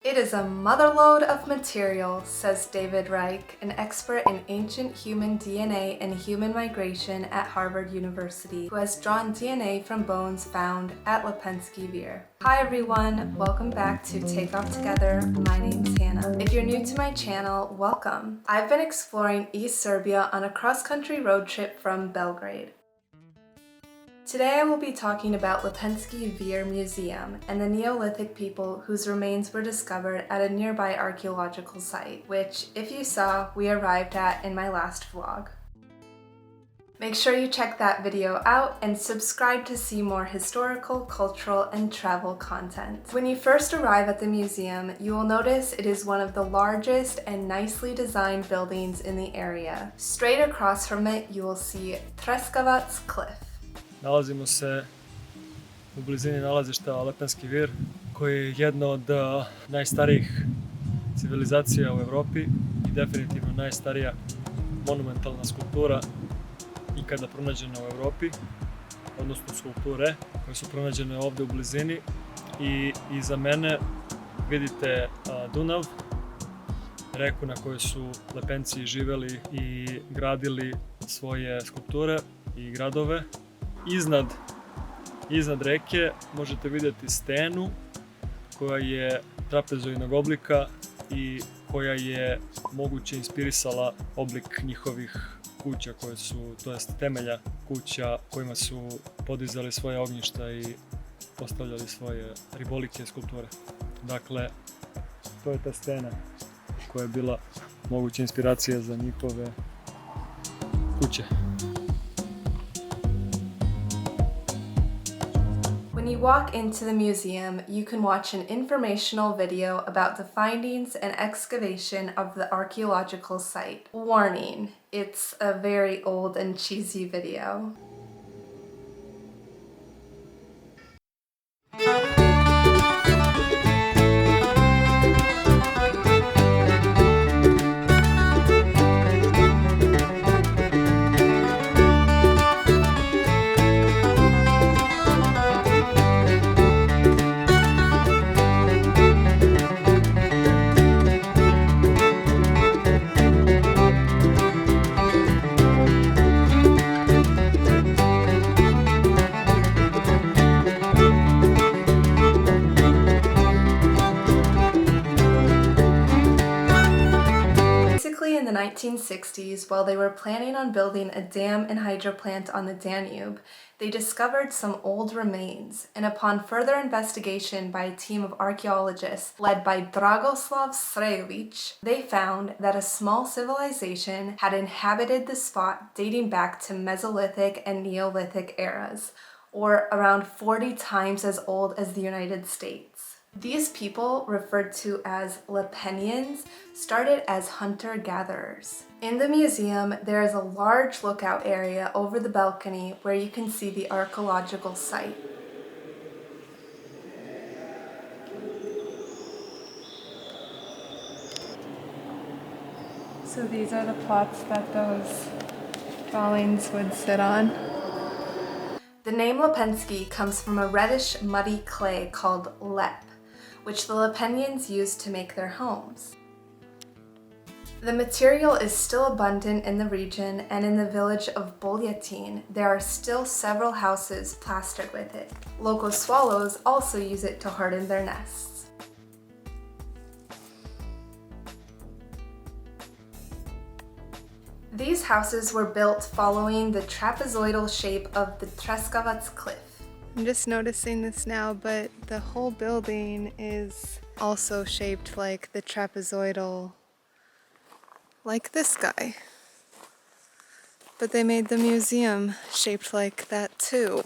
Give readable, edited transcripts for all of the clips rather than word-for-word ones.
It is a motherlode of material, says David Reich, an expert in ancient human DNA and human migration at Harvard University, who has drawn DNA from bones found at Lepenski Vir. Hi everyone, welcome back to Take Off Together. My name's Hannah. If you're new to my channel, welcome. I've been exploring East Serbia on a cross-country road trip from Belgrade. Today I will be talking about Lepenski Vir Museum and the Neolithic people whose remains were discovered at a nearby archaeological site, which, if you saw, we arrived at in my last vlog. Make sure you check that video out and subscribe to see more historical, cultural, and travel content. When you first arrive at the museum, you will notice it is one of the largest and nicely designed buildings in the area. Straight across from it, you will see Treskovac Cliff. Nalazimo se u blizini nalazišta Lepenski Vir, koji je jedna od najstarijih civilizacija u Evropi i definitivno najstarija monumentalna skulptura ikada pronađena u Evropi, odnosno skulpture koje su pronađene ovdje u blizini. I iza mene vidite Dunav, reku na kojoj su Lepenci živeli i gradili svoje skulpture i gradove. Iznad reke možete vidjeti stenu koja je trapezoidnog oblika i koja je moguće inspirisala oblik njihovih kuća koje su, to jest temelja kuća kojima su podizali svoje ognjišta i postavljali svoje ribolike i skulpture. Dakle, to je ta stena koja je bila moguća inspiracija za njihove kuće. When you walk into the museum, you can watch an informational video about the findings and excavation of the archaeological site. Warning, it's a very old and cheesy video. In the 1960s, while they were planning on building a dam and hydro plant on the Danube, they discovered some old remains, and upon further investigation by a team of archaeologists led by Dragoslav Srejovic, they found that a small civilization had inhabited the spot dating back to Mesolithic and Neolithic eras, or around 40 times as old as the United States. These people, referred to as Lepenians, started as hunter-gatherers. In the museum, there is a large lookout area over the balcony where you can see the archaeological site. So these are the plots that those dwellings would sit on. The name Lepenski comes from a reddish, muddy clay called lep, which the Lepenians used to make their homes. The material is still abundant in the region, and in the village of Boljatin, there are still several houses plastered with it. Local swallows also use it to harden their nests. These houses were built following the trapezoidal shape of the Treskovac Cliff. I'm just noticing this now, but the whole building is also shaped like the trapezoidal, like this guy. But they made the museum shaped like that too.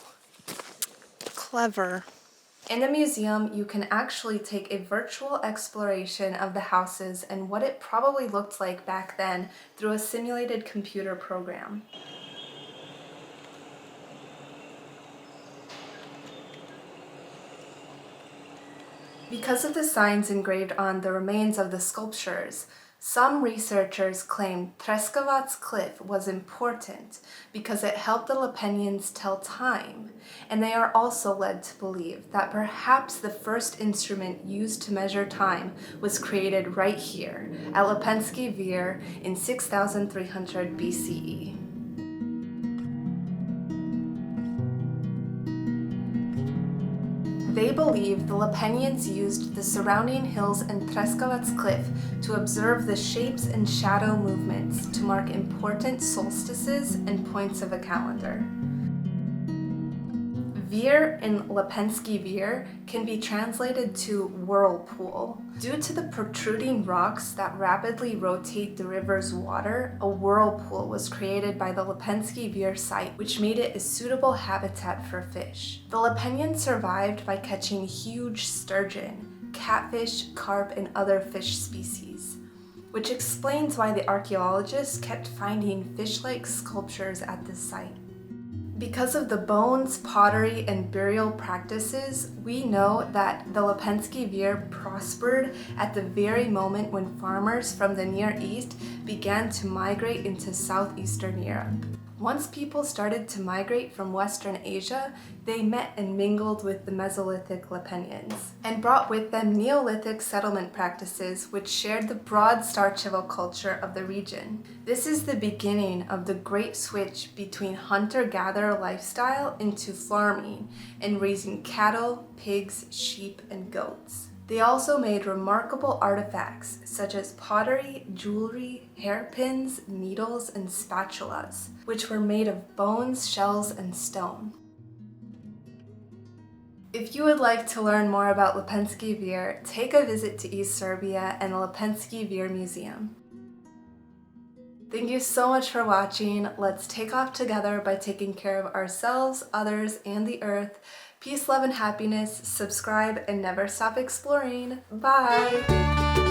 Clever. In the museum, you can actually take a virtual exploration of the houses and what it probably looked like back then through a simulated computer program. Because of the signs engraved on the remains of the sculptures, Some researchers claim Treskovac Cliff was important because it helped the Lepenians tell time, and they are also led to believe that perhaps the first instrument used to measure time was created right here at Lepenski Vir in 6300 BCE. They believe the Lepenians used the surrounding hills and Treskovac Cliff to observe the shapes and shadow movements to mark important solstices and points of a calendar. Vir in Lepenski Vir can be translated to whirlpool. Due to the protruding rocks that rapidly rotate the river's water, a whirlpool was created by the Lepenski Vir site, which made it a suitable habitat for fish. The Lepenians survived by catching huge sturgeon, catfish, carp, and other fish species, which explains why the archaeologists kept finding fish-like sculptures at this site. Because of the bones, pottery, and burial practices, we know that the Lepenski Vir prospered at the very moment when farmers from the Near East began to migrate into southeastern Europe. Once people started to migrate from Western Asia, they met and mingled with the Mesolithic Lepenians, and brought with them Neolithic settlement practices which shared the broad Starchevo culture of the region. This is the beginning of the great switch between hunter-gatherer lifestyle into farming and raising cattle, pigs, sheep, and goats. They also made remarkable artifacts such as pottery, jewelry, hairpins, needles, and spatulas, which were made of bones, shells, and stone. If you would like to learn more about Lepenski Vir, take a visit to East Serbia and the Lepenski Vir Museum. Thank you so much for watching. Let's take off together by taking care of ourselves, others, and the earth. Peace, love, and happiness. Subscribe and never stop exploring. Bye!